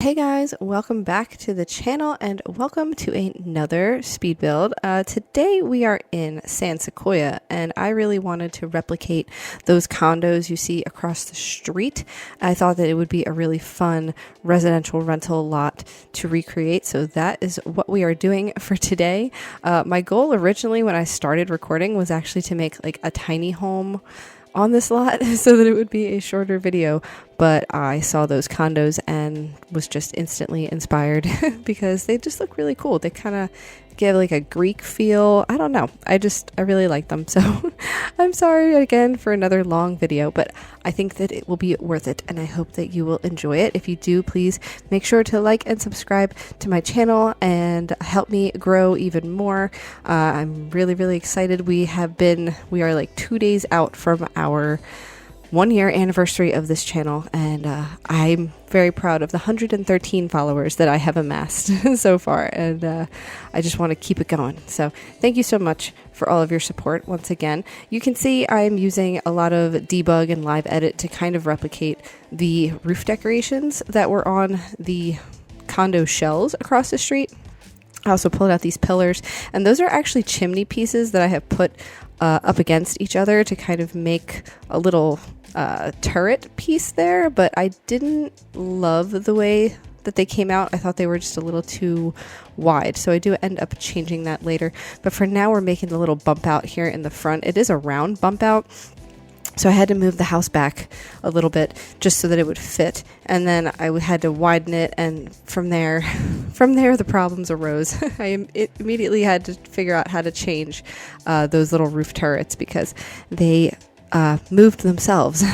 Hey guys, welcome back to the channel and welcome to another speed build. Today we are in San Sequoia and I really wanted to replicate those condos you see across the street. I thought that it would be a really fun residential rental lot to recreate, so that is what we are doing for today. My goal originally when I started recording was actually to make like a tiny home on this lot so that it would be a shorter video, but I saw those condos and was just instantly inspired because they just look really cool. They kind of give like a Greek feel. I don't know. I really like them. So I'm sorry again for another long video, but I think that it will be worth it and I hope that you will enjoy it. If you do, please make sure to like and subscribe to my channel and help me grow even more. I'm really excited. We are like 2 days out from our 1 year anniversary of this channel, and I'm very proud of the 113 followers that I have amassed so far, and I just want to keep it going. So thank you so much for all of your support once again. You can see I'm using a lot of debug and live edit to kind of replicate the roof decorations that were on the condo shells across the street. I also pulled out these pillars, and those are actually chimney pieces that I have put up against each other to kind of make a little turret piece there, but I didn't love the way that they came out. I thought they were just a little too wide, so I do end up changing that later. But for now, we're making the little bump out here in the front. It is a round bump out, so I had to move the house back a little bit just so that it would fit, and then I had to widen it, and from there the problems arose. I immediately had to figure out how to change those little roof turrets because they moved themselves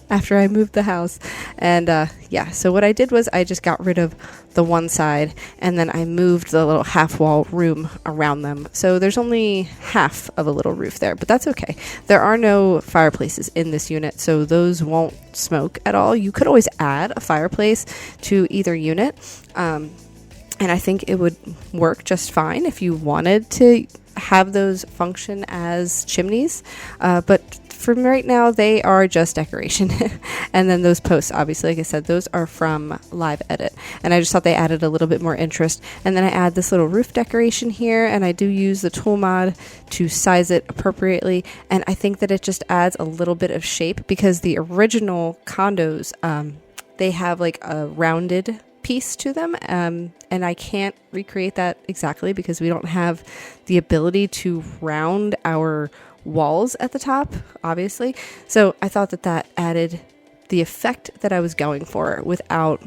after I moved the house. And yeah, so what I did was I just got rid of the one side and then I moved the little half wall room around them. So there's only half of a little roof there, but that's okay. There are no fireplaces in this unit, so those won't smoke at all. You could always add a fireplace to either unit, and I think it would work just fine if you wanted to have those function as chimneys, but for right now they are just decoration. And then those posts, obviously, like I said, those are from live edit, and I just thought they added a little bit more interest. And then I add this little roof decoration here, and I do use the tool mod to size it appropriately, and I think that it just adds a little bit of shape because the original condos, they have like a rounded piece to them, and I can't recreate that exactly because we don't have the ability to round our walls at the top, obviously. So I thought that that added the effect that I was going for without,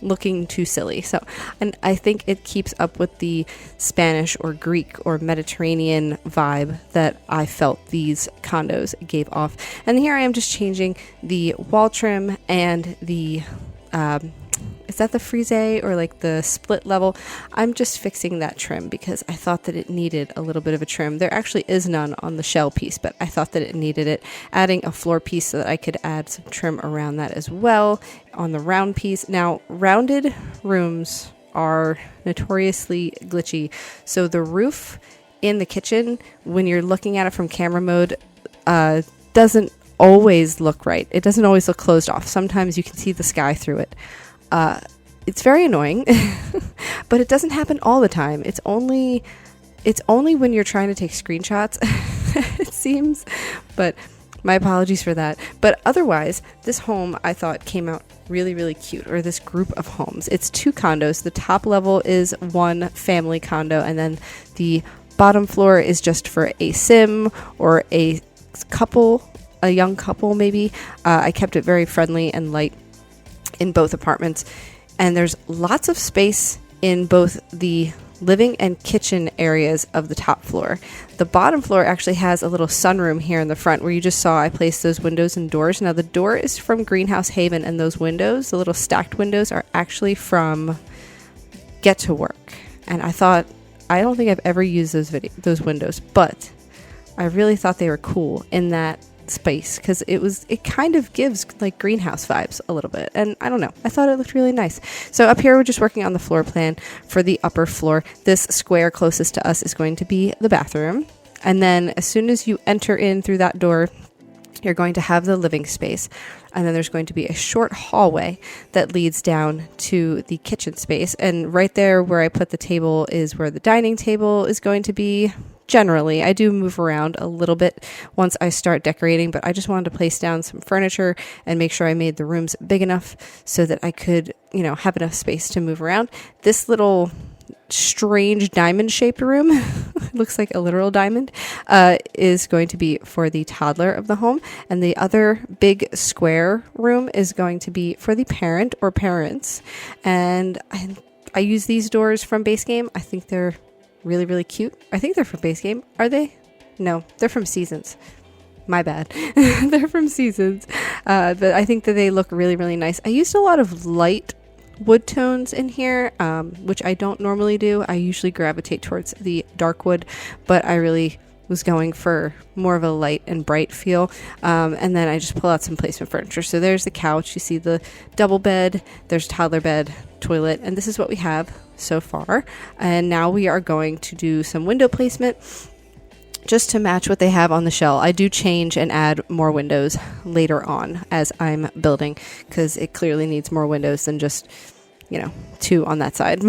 looking too silly. So, and I think it keeps up with the Spanish or Greek or Mediterranean vibe that I felt these condos gave off. And here I am just changing the wall trim and the is that the frise or like the split level? I'm just fixing that trim because I thought that it needed a little bit of a trim. There actually is none on the shell piece, but I thought that it needed it. Adding a floor piece so that I could add some trim around that as well on the round piece. Now, rounded rooms are notoriously glitchy. So the roof in the kitchen, when you're looking at it from camera mode, doesn't always look right. It doesn't always look closed off. Sometimes you can see the sky through it. It's very annoying, but it doesn't happen all the time. It's only when you're trying to take screenshots, it seems, but my apologies for that. But otherwise, this home I thought came out really cute, or this group of homes. It's 2 condos. The top level is one family condo, and then the bottom floor is just for a sim or a couple, a young couple maybe. I kept it very friendly and light in both apartments, and there's lots of space in both the living and kitchen areas of the top floor. The bottom floor actually has a little sunroom here in the front where you just saw I placed those windows and doors. Now the door is from Greenhouse Haven, and those windows, the little stacked windows, are actually from Get to Work. And I don't think I've ever used those windows, but I really thought they were cool in that space because it kind of gives like greenhouse vibes a little bit, and I don't know, I thought it looked really nice. So up here we're just working on the floor plan for the upper floor. This square closest to us is going to be the bathroom, and then as soon as you enter in through that door, You're going to have the living space, and then there's going to be a short hallway that leads down to the kitchen space. And right there where I put the table is where the dining table is going to be. Generally, I do move around a little bit once I start decorating, but I just wanted to place down some furniture and make sure I made the rooms big enough so that I could, have enough space to move around. This little strange diamond shaped room looks like a literal diamond is going to be for the toddler of the home, and the other big square room is going to be for the parent or parents. And I use these doors from Base Game. I think they're really, really cute. I think they're from Base Game. Are they? No, they're from Seasons. My bad. They're from Seasons. But I think that they look really, really nice. I used a lot of light wood tones in here, which I don't normally do. I usually gravitate towards the dark wood, but I really was going for more of a light and bright feel. And then I just pull out some placement furniture. So there's the couch. You see the double bed. There's toddler bed, toilet, and this is what we have so far. And now we are going to do some window placement just to match what they have on the shell. I do change and add more windows later on as I'm building, because it clearly needs more windows than just, 2 on that side.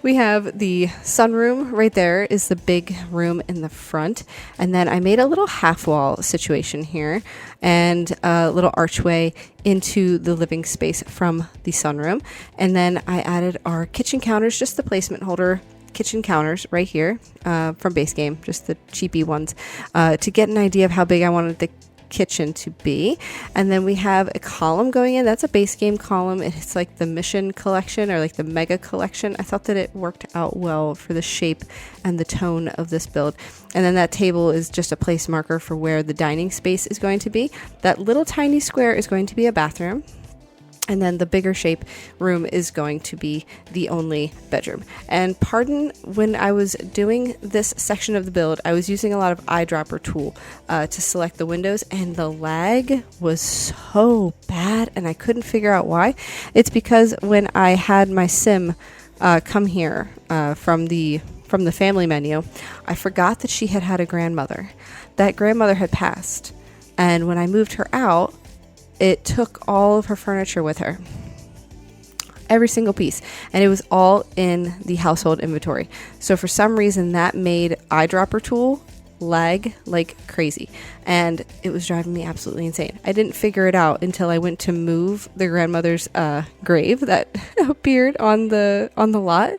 We have the sunroom right there is the big room in the front. And then I made a little half wall situation here and a little archway into the living space from the sunroom. And then I added our kitchen counters, just the placement holder kitchen counters right here from Base Game, just the cheapy ones, to get an idea of how big I wanted the kitchen to be. And then we have a column going in. That's a Base Game column. It's like the Mission collection or like the Mega collection. I thought that it worked out well for the shape and the tone of this build. And then that table is just a place marker for where the dining space is going to be. That little tiny square is going to be a bathroom. And then the bigger shape room is going to be the only bedroom. And pardon, when I was doing this section of the build, I was using a lot of eyedropper tool to select the windows, and the lag was so bad, and I couldn't figure out why. It's because when I had my sim come here from the family menu, I forgot that she had a grandmother. That grandmother had passed, and when I moved her out, it took all of her furniture with her, every single piece, and it was all in the household inventory. So for some reason that made eyedropper tool lag like crazy, and it was driving me absolutely insane. I didn't figure it out until I went to move the grandmother's grave that appeared on the lot,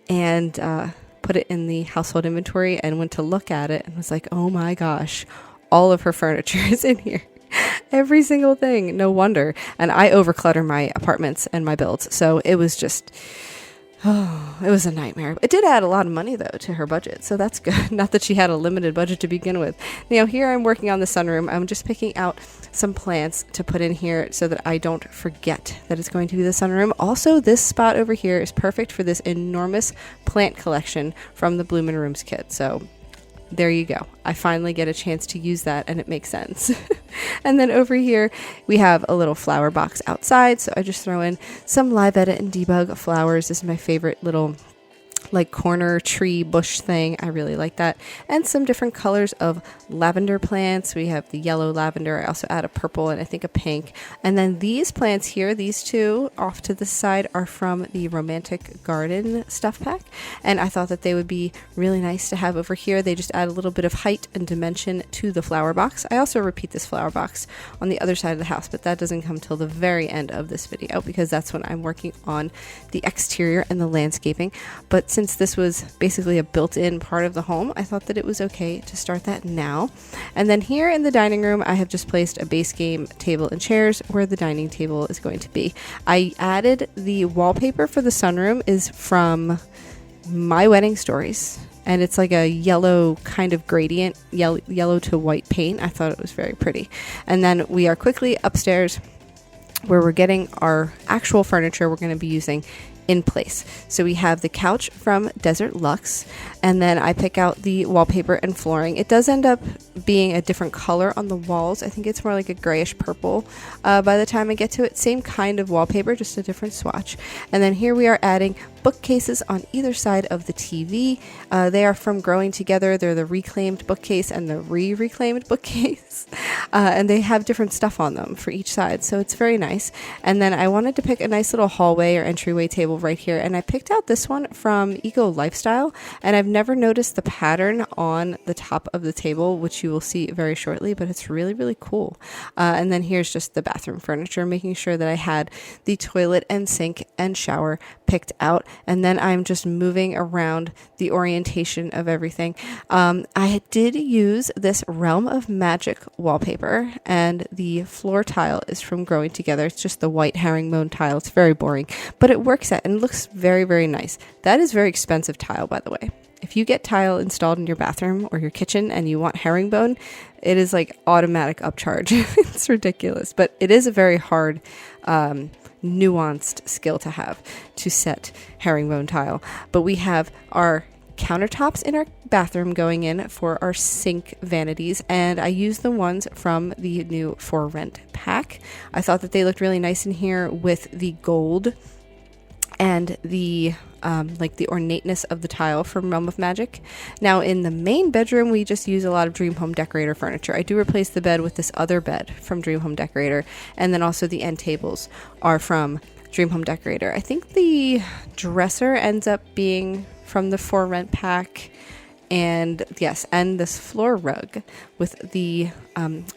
and put it in the household inventory, and went to look at it and was like, oh my gosh, all of her furniture is in here. Every single thing. No wonder. And I overclutter my apartments and my builds. So it was just, it was a nightmare. It did add a lot of money though to her budget. So that's good. Not that she had a limited budget to begin with. Now here I'm working on the sunroom. I'm just picking out some plants to put in here so that I don't forget that it's going to be the sunroom. Also, this spot over here is perfect for this enormous plant collection from the Bloomin' Rooms kit. So there you go. I finally get a chance to use that, and it makes sense. And then over here, we have a little flower box outside. So I just throw in some live edit and debug flowers. This is my favorite little like corner tree bush thing. I really like that. And some different colors of lavender plants. We have the yellow lavender. I also add a purple and I think a pink. And then these plants here, these two off to the side, are from the Romantic Garden stuff pack. And I thought that they would be really nice to have over here. They just add a little bit of height and dimension to the flower box. I also repeat this flower box on the other side of the house, but that doesn't come till the very end of this video because that's when I'm working on the exterior and the landscaping. But since this was basically a built-in part of the home, I thought that it was okay to start that now. And then here in the dining room, I have just placed a Base Game table and chairs where the dining table is going to be. I added the wallpaper for the sunroom is from My Wedding Stories, and it's like a yellow kind of gradient, yellow to white paint. I thought it was very pretty. And then we are quickly upstairs where we're getting our actual furniture we're going to be using in place. So we have the couch from Desert Luxe, and then I pick out the wallpaper and flooring. It does end up being a different color on the walls. I think it's more like a grayish purple by the time I get to it. Same kind of wallpaper, just a different swatch. And then here we are adding bookcases on either side of the TV. They are from Growing Together. They're the reclaimed bookcase and the reclaimed bookcase. and they have different stuff on them for each side, so it's very nice. And then I wanted to pick a nice little hallway or entryway table right here, and I picked out this one from Eco Lifestyle, and I've never noticed the pattern on the top of the table, which you will see very shortly, but it's really, really cool. And then here's just the bathroom furniture, making sure that I had the toilet and sink and shower picked out, and then I'm just moving around the orientation of everything. I did use this Realm of Magic wallpaper, and the floor tile is from Growing Together. It's just the white herringbone tile. It's very boring, but it works out and looks very, very nice. That is very expensive tile, by the way. If you get tile installed in your bathroom or your kitchen and you want herringbone, it is like automatic upcharge. It's ridiculous, but it is a very hard, nuanced skill to have to set herringbone tile. But we have our countertops in our bathroom going in for our sink vanities, and I used the ones from the new For Rent pack. I thought that they looked really nice in here with the gold and the like the ornateness of the tile from Realm of Magic. Now in the main bedroom, we just use a lot of Dream Home Decorator furniture. I do replace the bed with this other bed from Dream Home Decorator, and then also the end tables are from Dream Home Decorator. I think the dresser ends up being from the For Rent pack, and yes, and this floor rug with the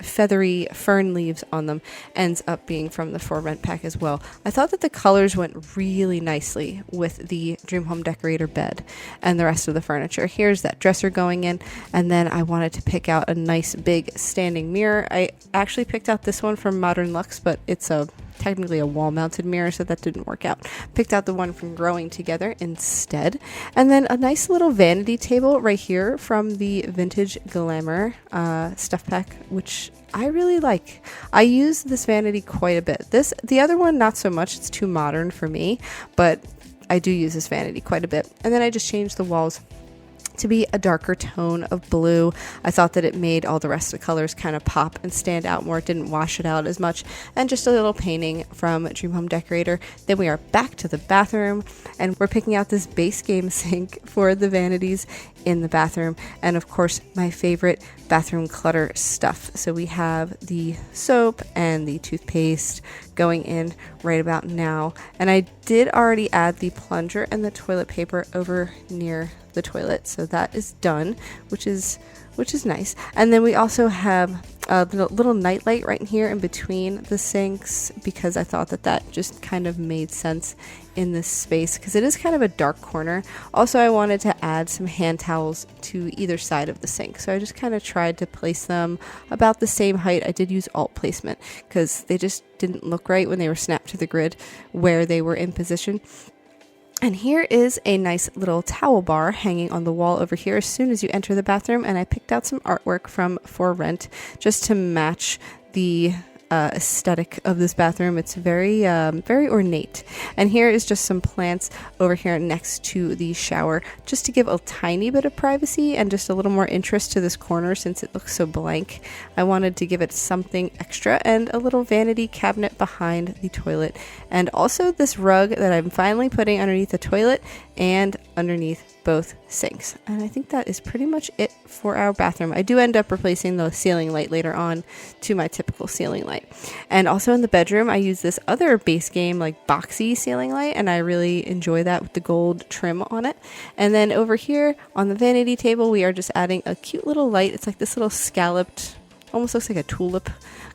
feathery fern leaves on them ends up being from the For Rent pack as well. I thought that the colors went really nicely with the Dream Home Decorator bed and the rest of the furniture. Here's that dresser going in, and then I wanted to pick out a nice big standing mirror. I actually picked out this one from Modern Luxe, but it's technically a wall-mounted mirror, so that didn't work out. Picked out the one from Growing Together instead. And then a nice little vanity table right here from the Vintage Glamour stuff pack, which I really like. I use this vanity quite a bit. The other one, not so much. It's too modern for me, but I do use this vanity quite a bit. And then I just changed the walls to be a darker tone of blue. I thought that it made all the rest of the colors kind of pop and stand out more. It didn't wash it out as much. And just a little painting from Dream Home Decorator. Then we are back to the bathroom, and we're picking out this base game sink for the vanities in the bathroom, and of course my favorite bathroom clutter stuff. So we have the soap and the toothpaste going in right about now, and I did already add the plunger and the toilet paper over near the toilet, so that is done, which is nice. And then we also have a little nightlight right here in between the sinks, because I thought that just kind of made sense in this space, because it is kind of a dark corner. Also, I wanted to add some hand towels to either side of the sink, so I just kind of tried to place them about the same height. I did use alt placement because they just didn't look right when they were snapped to the grid where they were in position. And here is a nice little towel bar hanging on the wall over here as soon as you enter the bathroom. And I picked out some artwork from For Rent just to match the aesthetic of this bathroom. It's very very ornate. And here is just some plants over here next to the shower, just to give a tiny bit of privacy and just a little more interest to this corner since it looks so blank. I wanted to give it something extra, and a little vanity cabinet behind the toilet, and also this rug that I'm finally putting underneath the toilet and underneath both sinks. And I think that is pretty much it for our bathroom. I do end up replacing the ceiling light later on to my typical ceiling light. And also in the bedroom, I use this other base game like boxy ceiling light, and I really enjoy that with the gold trim on it. And then over here on the vanity table, we are just adding a cute little light. It's like this little scalloped, almost looks like a tulip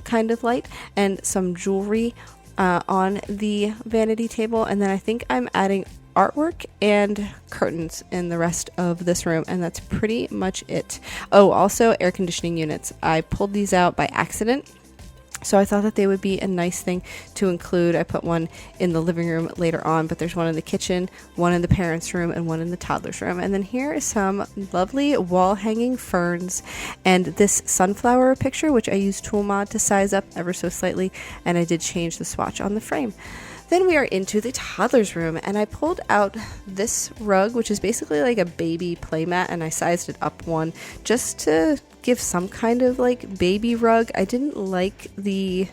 kind of light, and some jewelry on the vanity table. And then I think I'm adding artwork and curtains in the rest of this room, and that's pretty much it. Oh, also air conditioning units. I pulled these out by accident, so I thought that they would be a nice thing to include. I put one in the living room later on, but there's one in the kitchen, one in the parents' room, and one in the toddler's room. And then here is some lovely wall hanging ferns and this sunflower picture, which I used Tool Mod to size up ever so slightly, and I did change the swatch on the frame. Then we are into the toddler's room, and I pulled out this rug, which is basically like a baby playmat, and I sized it up one just to give some kind of like baby rug. I didn't like the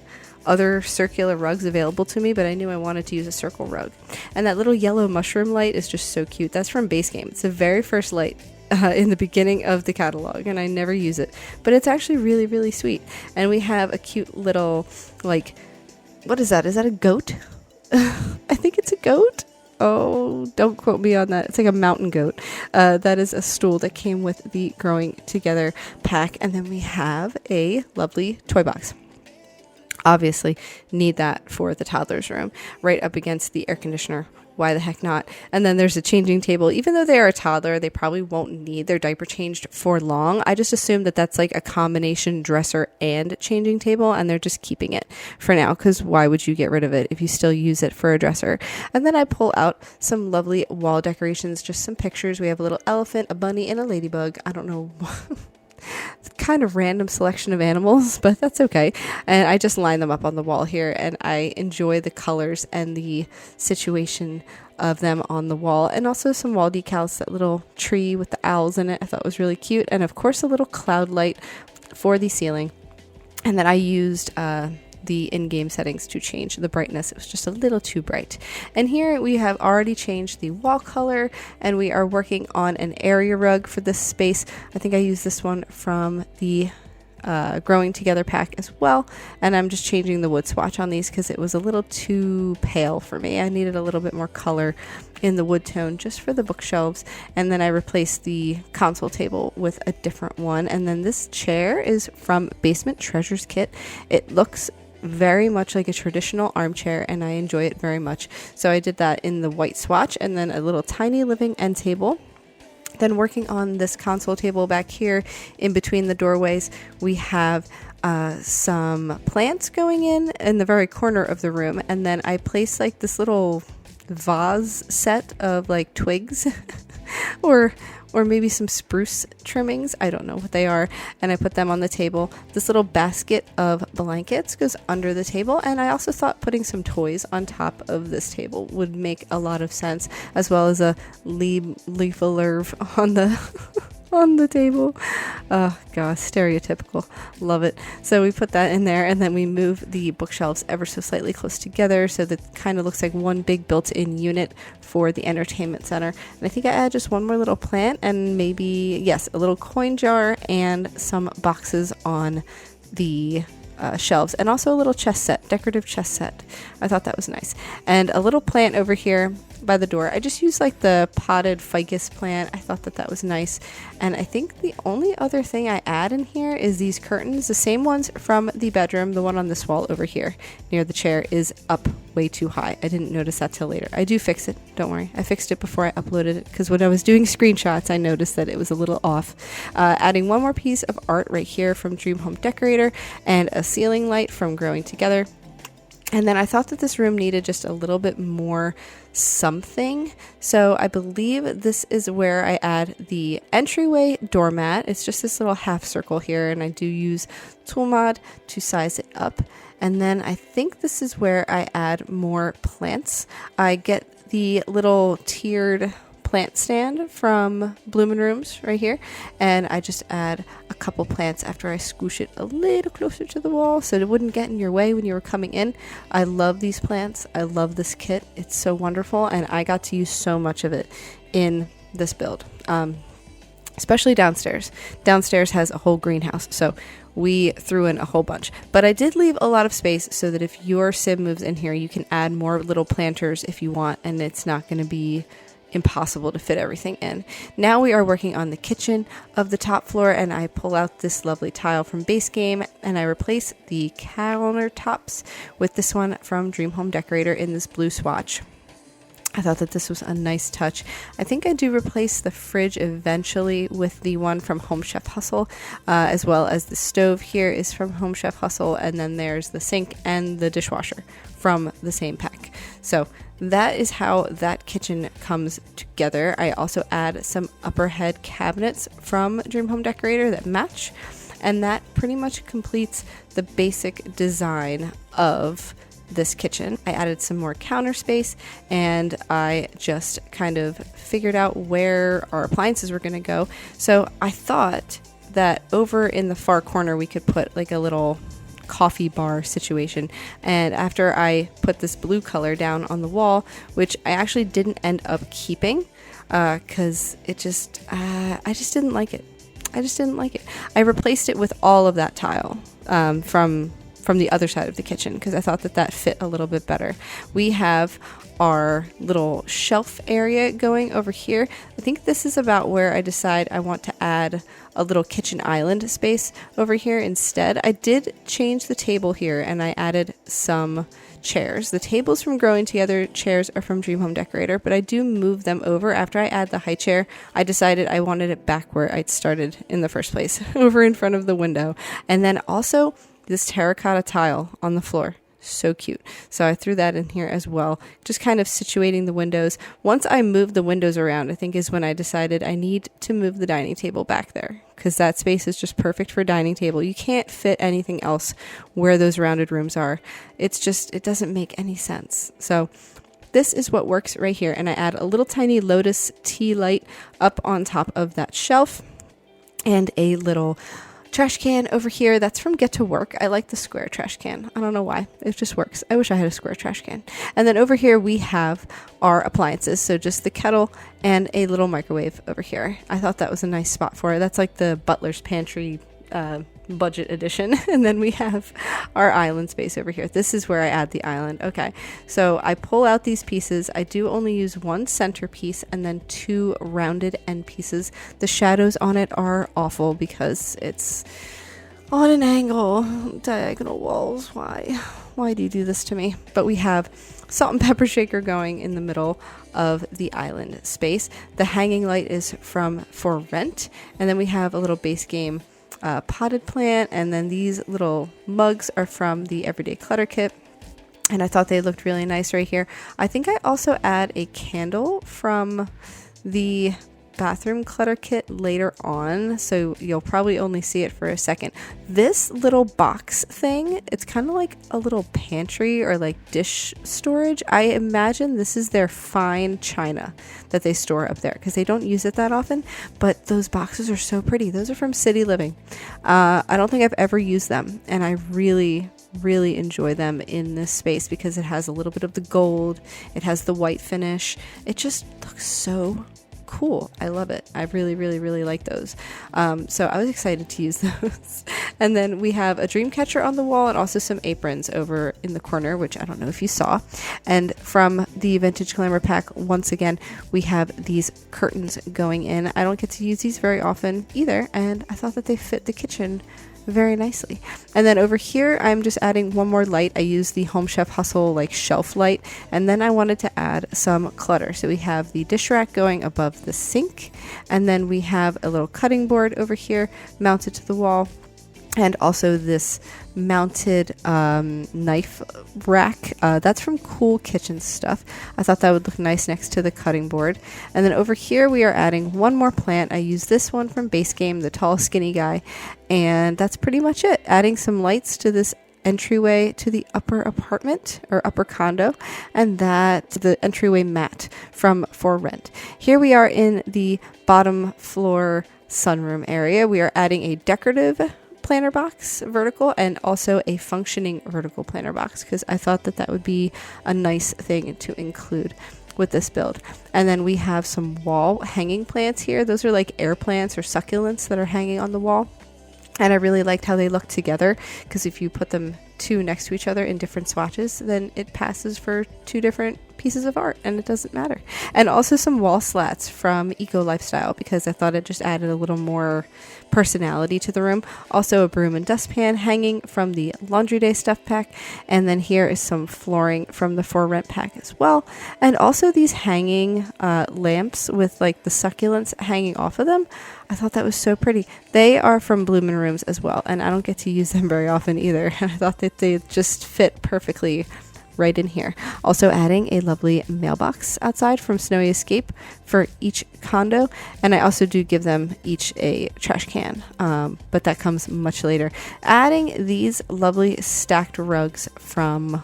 other circular rugs available to me, but I knew I wanted to use a circle rug. And that little yellow mushroom light is just so cute. That's from Base Game. It's the very first light in the beginning of the catalog, and I never use it, but it's actually really, really sweet. And we have a cute little, like, what is that? Is that a goat? I think it's a goat. Oh, don't quote me on that. It's like a mountain goat. That is a stool that came with the Growing Together pack. And then we have a lovely toy box. Obviously need that for the toddler's room, right up against the air conditioner. Why the heck not? And then there's a changing table. Even though they are a toddler, they probably won't need their diaper changed for long. I just assume that that's like a combination dresser and changing table, and they're just keeping it for now, because why would you get rid of it if you still use it for a dresser? And then I pull out some lovely wall decorations, just some pictures. We have a little elephant, a bunny, and a ladybug. I don't know. It's kind of random selection of animals, but that's okay. And I just line them up on the wall here, and I enjoy the colors and the situation of them on the wall. And also some wall decals, that little tree with the owls in it I thought was really cute. And of course a little cloud light for the ceiling. And then I used the in-game settings to change the brightness. It was just a little too bright. And here we have already changed the wall color, and we are working on an area rug for this space. I think I used this one from the Growing Together pack as well, and I'm just changing the wood swatch on these because it was a little too pale for me. I needed a little bit more color in the wood tone just for the bookshelves. And then I replaced the console table with a different one. And then this chair is from Basement Treasures Kit. It looks very much like a traditional armchair, and I enjoy it very much. So I did that in the white swatch, and then a little tiny living end table. Then working on this console table back here in between the doorways, we have some plants going in the very corner of the room. And then I placed like this little vase set of like twigs or maybe some spruce trimmings. I don't know what they are. And I put them on the table. This little basket of blankets goes under the table. And I also thought putting some toys on top of this table would make a lot of sense, as well as a leaf alert on the on the table. Oh gosh, stereotypical. Love it. So we put that in there, and then we move the bookshelves ever so slightly close together so that it kind of looks like one big built-in unit for the entertainment center. And I think I add just one more little plant and maybe, yes, a little coin jar and some boxes on the shelves, and also a little chest set, decorative chest set. I thought that was nice. And a little plant over here by the door. I just used like the potted ficus plant. I thought that that was nice. And I think the only other thing I add in here is these curtains. The same ones from the bedroom. The one on this wall over here near the chair is up way too high. I didn't notice that till later. I do fix it. Don't worry. I fixed it before I uploaded it, because when I was doing screenshots, I noticed that it was a little off. Adding one more piece of art right here from Dream Home Decorator, and a ceiling light from Growing Together. And then I thought that this room needed just a little bit more something. So I believe this is where I add the entryway doormat. It's just this little half circle here, and I do use Toolmod to size it up. And then I think this is where I add more plants. I get the little tiered plant stand from Bloomin' Rooms right here, and I just add a couple plants after I squish it a little closer to the wall so it wouldn't get in your way when you were coming in. I love these plants. I love this kit. It's so wonderful, and I got to use so much of it in this build, especially downstairs. Downstairs has a whole greenhouse, so we threw in a whole bunch. But I did leave a lot of space so that if your sim moves in here, you can add more little planters if you want, and it's not going to be impossible to fit everything in. Now we are working on the kitchen of the top floor, and I pull out this lovely tile from Base Game, and I replace the countertops with this one from Dream Home Decorator in this blue swatch. I thought that this was a nice touch. I think I do replace the fridge eventually with the one from Home Chef Hustle, as well as the stove here is from Home Chef Hustle, and then there's the sink and the dishwasher from the same pack. So that is how that kitchen comes together. I also add some upper head cabinets from Dream Home Decorator that match, and that pretty much completes the basic design of this kitchen. I added some more counter space, and I just kind of figured out where our appliances were going to go. So I thought that over in the far corner we could put like a little coffee bar situation, and after I put this blue color down on the wall, which I actually didn't end up keeping, because it just, I just didn't like it. I replaced it with all of that tile from the other side of the kitchen because I thought that fit a little bit better. We have our little shelf area going over here. I think this is about where I decide I want to add a little kitchen island space over here instead. I did change the table here and I added some chairs. The tables from Growing Together, chairs are from Dream Home Decorator, but I do move them over. After I add the high chair, I decided I wanted it back where I'd started in the first place, over in front of the window. And then also this terracotta tile on the floor. So cute. So I threw that in here as well, just kind of situating the windows. Once I moved the windows around, I think is when I decided I need to move the dining table back there because that space is just perfect for a dining table. You can't fit anything else where those rounded rooms are. It's just, it doesn't make any sense. So this is what works right here. And I add a little tiny lotus tea light up on top of that shelf and a little trash can over here. That's from Get to Work. I like the square trash can. I don't know why. It just works. I wish I had a square trash can. And then over here we have our appliances. So just the kettle and a little microwave over here. I thought that was a nice spot for it. That's like the butler's pantry budget edition. And then we have our island space over here. This is where I add the island. Okay, so I pull out these pieces. I do only use one center piece and then two rounded end pieces. The shadows on it are awful because it's on an angle, diagonal walls. Why do you do this to me? But we have salt and pepper shaker going in the middle of the island space. The hanging light is from For Rent, and then we have a little base game potted plant, and then these little mugs are from the Everyday Clutter Kit, and I thought they looked really nice right here. I think I also add a candle from the bathroom clutter kit later on, so you'll probably only see it for a second. This little box thing, it's kind of like a little pantry or like dish storage. I imagine this is their fine china that they store up there because they don't use it that often, but those boxes are so pretty. Those are from City Living. I don't think I've ever used them, and I really enjoy them in this space because it has a little bit of the gold, it has the white finish. It just looks so cool. I love it. I really like those. So I was excited to use those. And then we have a dream catcher on the wall and also some aprons over in the corner, which I don't know if you saw. And from the Vintage Glamour pack, once again, we have these curtains going in. I don't get to use these very often either, and I thought that they fit the kitchen very nicely. And then over here I'm just adding one more light. I use the Home Chef Hustle like shelf light, and then I wanted to add some clutter. So we have the dish rack going above the sink, and then we have a little cutting board over here mounted to the wall, and also this mounted knife rack. That's from Cool Kitchen Stuff. I thought that would look nice next to the cutting board. And then over here we are adding one more plant. I use this one from Base Game, the tall skinny guy, and that's pretty much it. Adding some lights to this entryway to the upper apartment or upper condo, and that the entryway mat from For Rent. Here we are in the bottom floor sunroom area. We are adding a decorative planter box vertical and also a functioning vertical planter box because I thought that that would be a nice thing to include with this build. And then we have some wall hanging plants here. Those are like air plants or succulents that are hanging on the wall, and I really liked how they look together because if you put them two next to each other in different swatches, then it passes for two different pieces of art and it doesn't matter. And also some wall slats from Eco Lifestyle because I thought it just added a little more personality to the room. Also a broom and dustpan hanging from the Laundry Day stuff pack, and then here is some flooring from the For Rent pack as well, and also these hanging lamps with like the succulents hanging off of them. I thought that was so pretty. They are from Bloomin' Rooms as well, and I don't get to use them very often either, and I thought that they just fit perfectly right in here. Also adding a lovely mailbox outside from Snowy Escape for each condo, and I also do give them each a trash can, but that comes much later. Adding these lovely stacked rugs from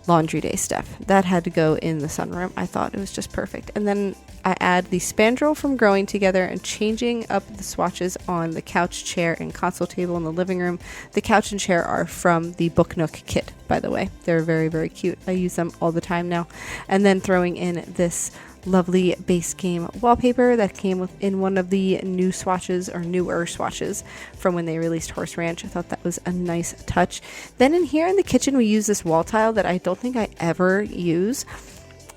Laundry Day stuff. That had to go in the sunroom. I thought it was just perfect. And then I add the spandrel from Growing Together and changing up the swatches on the couch, chair, and console table in the living room. The couch and chair are from the Book Nook kit, by the way. They're very cute. I use them all the time now. And then throwing in this lovely base game wallpaper that came in one of the new swatches or newer swatches from when they released Horse Ranch. I thought that was a nice touch. Then in here in the kitchen, we use this wall tile that I don't think I ever use,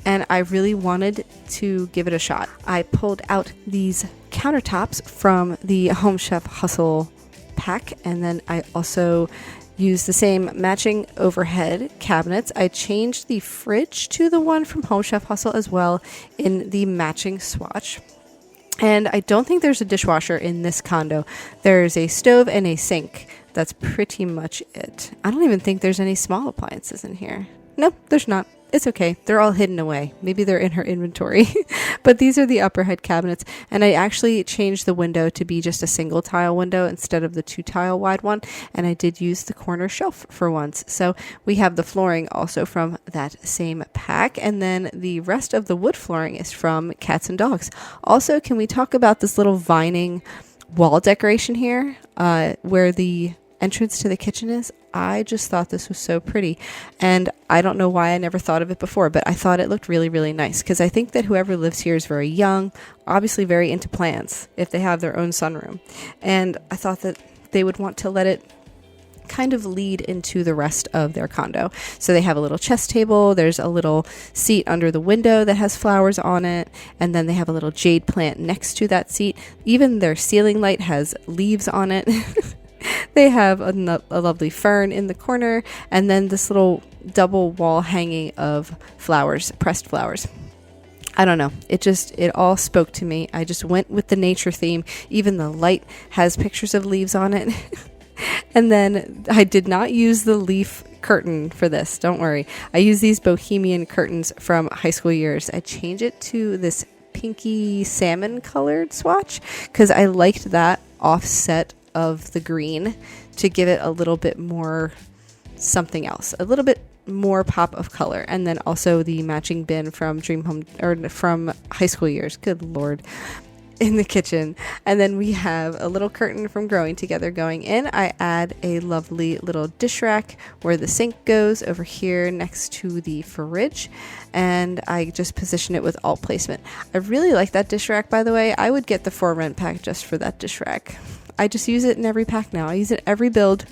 and I really wanted to give it a shot. I pulled out these countertops from the Home Chef Hustle pack, and then I also used the same matching overhead cabinets. I changed the fridge to the one from Home Chef Hustle as well in the matching swatch. And I don't think there's a dishwasher in this condo. There's a stove and a sink. That's pretty much it. I don't even think there's any small appliances in here. Nope, there's not. It's okay. They're all hidden away. Maybe they're in her inventory. But these are the upper head cabinets. And I actually changed the window to be just a single tile window instead of the 2 tile wide one. And I did use the corner shelf for once. So we have the flooring also from that same pack. And then the rest of the wood flooring is from Cats and Dogs. Also, can we talk about this little vining wall decoration here where the entrance to the kitchen is? I just thought this was so pretty, and I don't know why I never thought of it before, but I thought it looked really, really nice, because I think that whoever lives here is very young, obviously very into plants if they have their own sunroom, and I thought that they would want to let it kind of lead into the rest of their condo. So they have a little chess table, there's a little seat under the window that has flowers on it, and then they have a little jade plant next to that seat. Even their ceiling light has leaves on it. They have a lovely fern in the corner, and then this little double wall hanging of flowers, pressed flowers. I don't know. It all spoke to me. I just went with the nature theme. Even the light has pictures of leaves on it. And then I did not use the leaf curtain for this. Don't worry. I use these bohemian curtains from high school years. I changed it to this pinky salmon colored swatch because I liked that offset of the green to give it a little bit more something else, a little bit more pop of color. And then also the matching bin from Dream Home or from high school years, good lord, in the kitchen. And then we have a little curtain from Growing Together going in. I add a lovely little dish rack where the sink goes over here next to the fridge, and I just position it with alt placement. I really like that dish rack, by the way. I would get the For Rent pack just for that dish rack. I just use it in every pack now. I use it every build,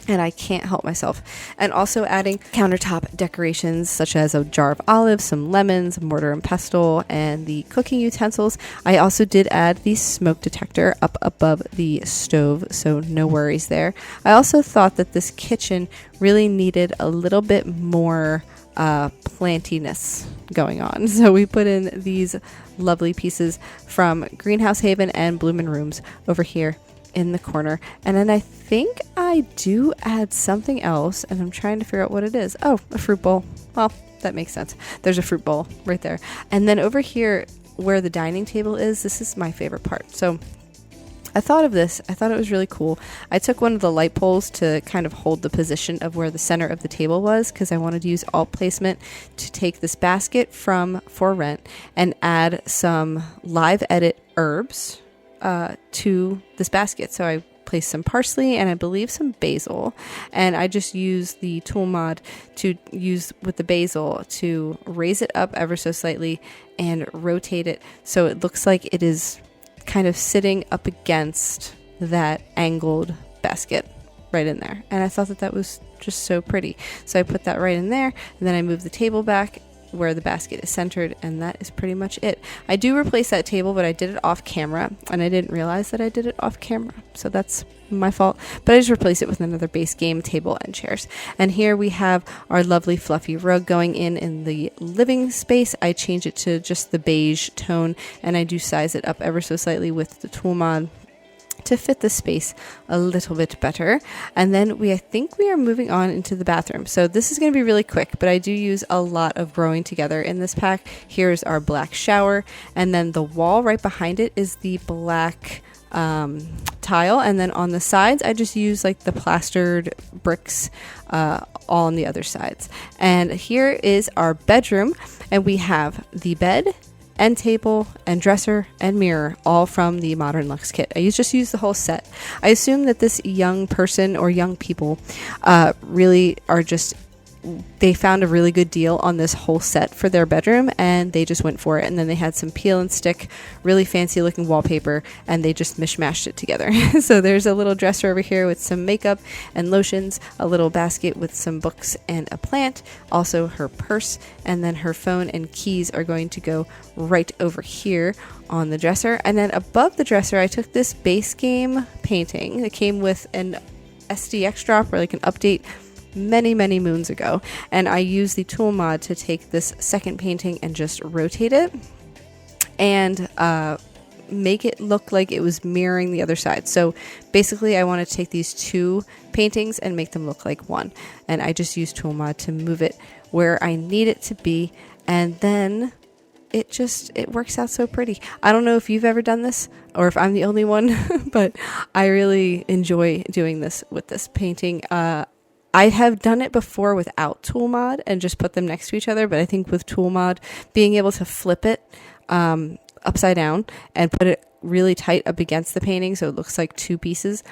and I can't help myself. And also adding countertop decorations such as a jar of olives, some lemons, mortar and pestle, and the cooking utensils. I also did add the smoke detector up above the stove, so no worries there. I also thought that this kitchen really needed a little bit more plantiness going on. So we put in these lovely pieces from Greenhouse Haven and Bloomin' Rooms over here in the corner. And then I think I do add something else, and I'm trying to figure out what it is. Oh, a fruit bowl. Well, that makes sense. There's a fruit bowl right there. And then over here where the dining table is, this is my favorite part. So I thought of this. I thought it was really cool. I took one of the light poles to kind of hold the position of where the center of the table was because I wanted to use alt placement to take this basket from For Rent and add some live edit herbs to this basket. So I placed some parsley and I believe some basil, and I just used the tool mod to use with the basil to raise it up ever so slightly and rotate it so it looks like it is kind of sitting up against that angled basket right in there. And I thought that that was just so pretty. So I put that right in there, and then I moved the table back where the basket is centered, and that is pretty much it. I do replace that table, but I did it off camera, and I didn't realize that I did it off camera. So that's my fault. But I just replace it with another base game table and chairs. And here we have our lovely fluffy rug going in the living space. I change it to just the beige tone, and I do size it up ever so slightly with the tool mod to fit the space a little bit better. And then I think we are moving on into the bathroom. So this is going to be really quick, but I do use a lot of Growing Together in this pack. Here's our black shower, and then the wall right behind it is the black tile, and then on the sides I just use like the plastered bricks all on the other sides. And here is our bedroom, and we have the bed, end table, and dresser and mirror, all from the Modern Luxe kit. I just use the whole set. I assume that this young person or young people really are just they found a really good deal on this whole set for their bedroom, and they just went for it. And then they had some peel and stick, really fancy looking wallpaper, and they just mishmashed it together. So there's a little dresser over here with some makeup and lotions, a little basket with some books and a plant, also her purse, and then her phone and keys are going to go right over here on the dresser. And then above the dresser, I took this base game painting that came with an SDX drop, or like an update, many moons ago, and I used the tool mod to take this second painting and just rotate it and make it look like it was mirroring the other side. So basically I want to take these two paintings and make them look like one, and I just used tool mod to move it where I need it to be, and then it works out so pretty. I don't know if you've ever done this or if I'm the only one, but I really enjoy doing this with this painting. I have done it before without tool mod and just put them next to each other, but I think with tool mod, being able to flip it upside down and put it really tight up against the painting so it looks like two pieces,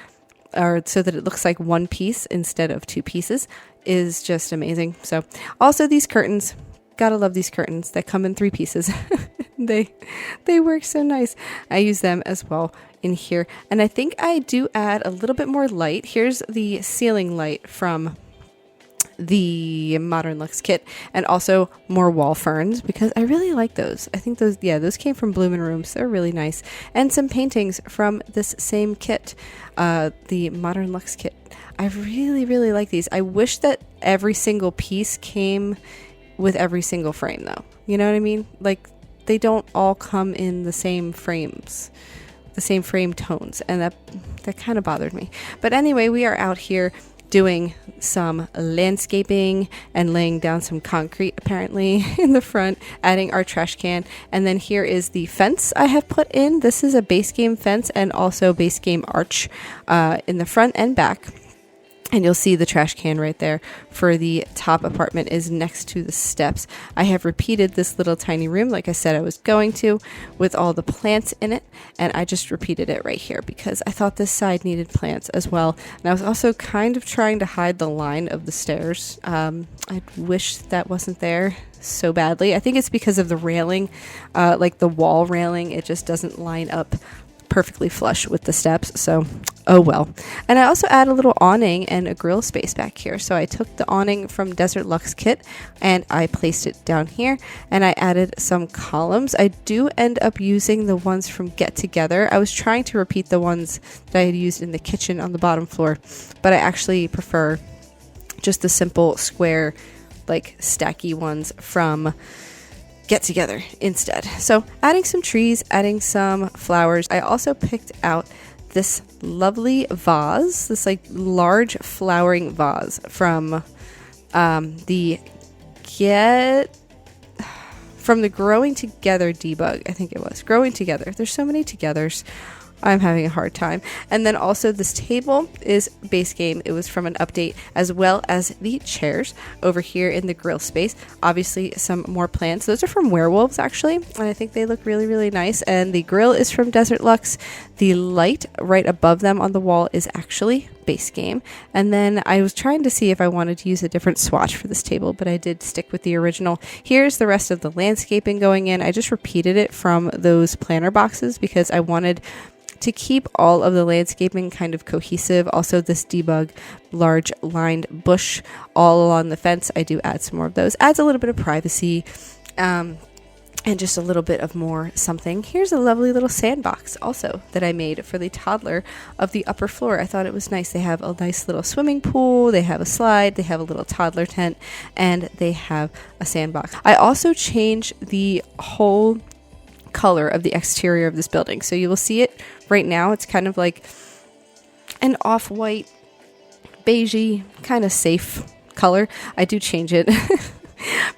or so that it looks like one piece instead of two pieces, is just amazing. So also these curtains, gotta love these curtains that come in 3 pieces. They work so nice. I use them as well in here, and I think I do add a little bit more light. Here's the ceiling light from the Modern Lux kit, and also more wall ferns because I really like those. I think those came from Bloomin' Rooms. They're really nice. And some paintings from this same kit, the Modern Lux kit. I really like these. I wish that every single piece came with every single frame though. You know what I mean? Like, they don't all come in the same frames, the same frame tones, and that kind of bothered me. But anyway, we are out here doing some landscaping and laying down some concrete apparently in the front, adding our trash can, and then here is the fence I have put in. This is a base game fence and also base game arch in the front and back. And you'll see the trash can right there for the top apartment is next to the steps. I have repeated this little tiny room like I said I was going to, with all the plants in it. And I just repeated it right here because I thought this side needed plants as well. And I was also kind of trying to hide the line of the stairs. I wish that wasn't there so badly. I think it's because of the railing, like the wall railing. It just doesn't line up perfectly flush with the steps, so oh well. And I also add a little awning and a grill space back here. So I took the awning from Desert Lux kit and I placed it down here, and I added some columns. I do end up using the ones from Get Together. I was trying to repeat the ones that I had used in the kitchen on the bottom floor, but I actually prefer just the simple square, like stacky ones from Get Together instead. So adding some trees, adding some flowers. I also picked out this lovely vase, this like large flowering vase from the Growing Together debug. I think it was Growing Together. There's so many togethers. I'm having a hard time. And then also this table is base game. It was from an update, as well as the chairs over here in the grill space. Obviously some more plants. Those are from Werewolves actually, and I think they look really nice. And the grill is from Desert Lux. The light right above them on the wall is actually base game. And then I was trying to see if I wanted to use a different swatch for this table, but I did stick with the original. Here's the rest of the landscaping going in. I just repeated it from those planter boxes because I wanted to keep all of the landscaping kind of cohesive. Also this debug large lined bush all along the fence, I do add some more of those. Adds a little bit of privacy and just a little bit of more something. Here's a lovely little sandbox also that I made for the toddler of the upper floor. I thought it was nice. They have a nice little swimming pool, they have a slide, they have a little toddler tent, and they have a sandbox. I also changed the whole color of the exterior of this building. So you will see it right now. It's kind of like an off-white, beigey, kind of safe color. I do change it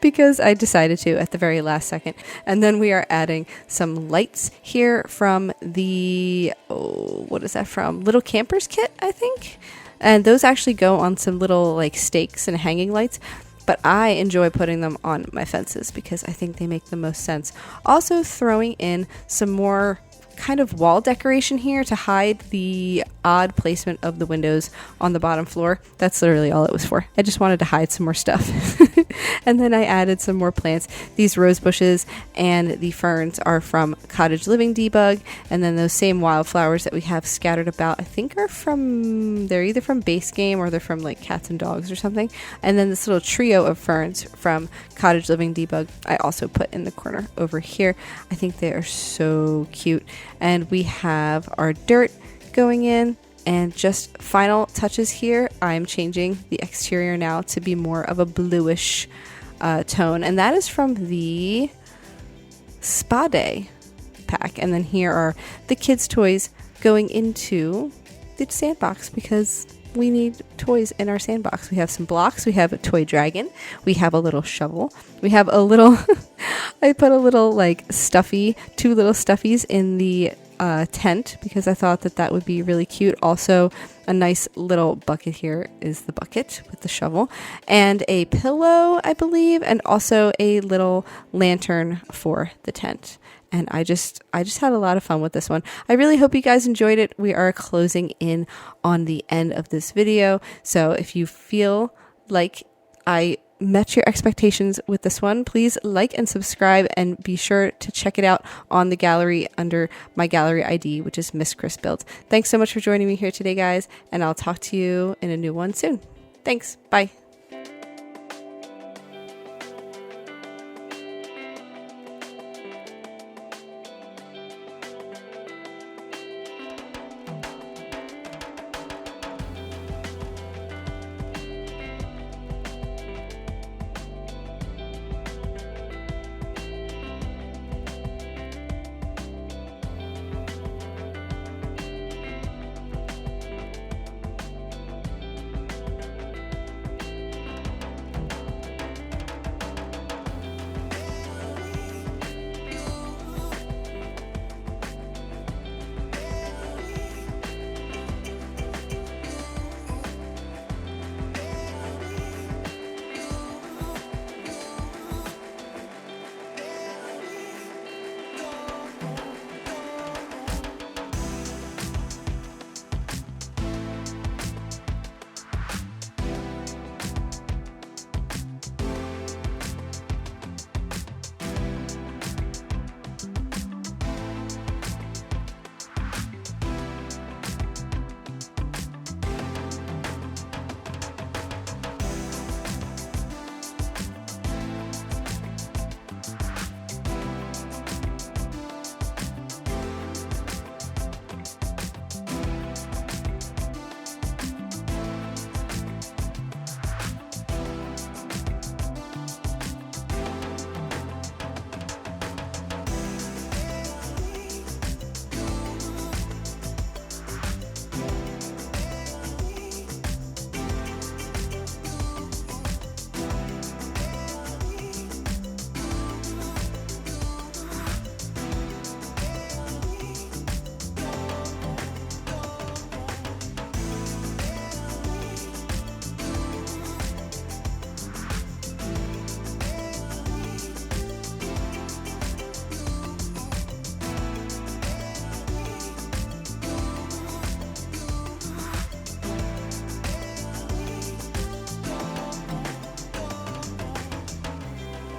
because I decided to at the very last second. And then we are adding some lights here from the, what is that from? Little Campers kit, I think. And those actually go on some little like stakes and hanging lights. But I enjoy putting them on my fences because I think they make the most sense. Also throwing in some more kind of wall decoration here to hide the odd placement of the windows on the bottom floor. That's literally all it was for. I just wanted to hide some more stuff. And then I added some more plants. These rose bushes and the ferns are from Cottage Living Debug, and then those same wildflowers that we have scattered about, I think they're either from Base Game or they're from like Cats and Dogs or something. And then this little trio of ferns from Cottage Living Debug I also put in the corner over here. I think they are so cute. And we have our dirt going in, and just final touches here. I'm changing the exterior now to be more of a bluish tone, and that is from the Spa Day pack. And then here are the kids' toys going into the sandbox, because we need toys in our sandbox. We have some blocks, we have a toy dragon, we have a little shovel, we have a little I put a little like two little stuffies in the tent, because I thought that would be really cute. Also, a nice little bucket here is the bucket with the shovel, and a pillow, I believe, and also a little lantern for the tent. And I just had a lot of fun with this one. I really hope you guys enjoyed it. We are closing in on the end of this video. So if you feel like I met your expectations with this one, please like and subscribe, and be sure to check it out on the gallery under my gallery ID, which is MissChrisBuilds. Thanks so much for joining me here today, guys, and I'll talk to you in a new one soon. Thanks. Bye.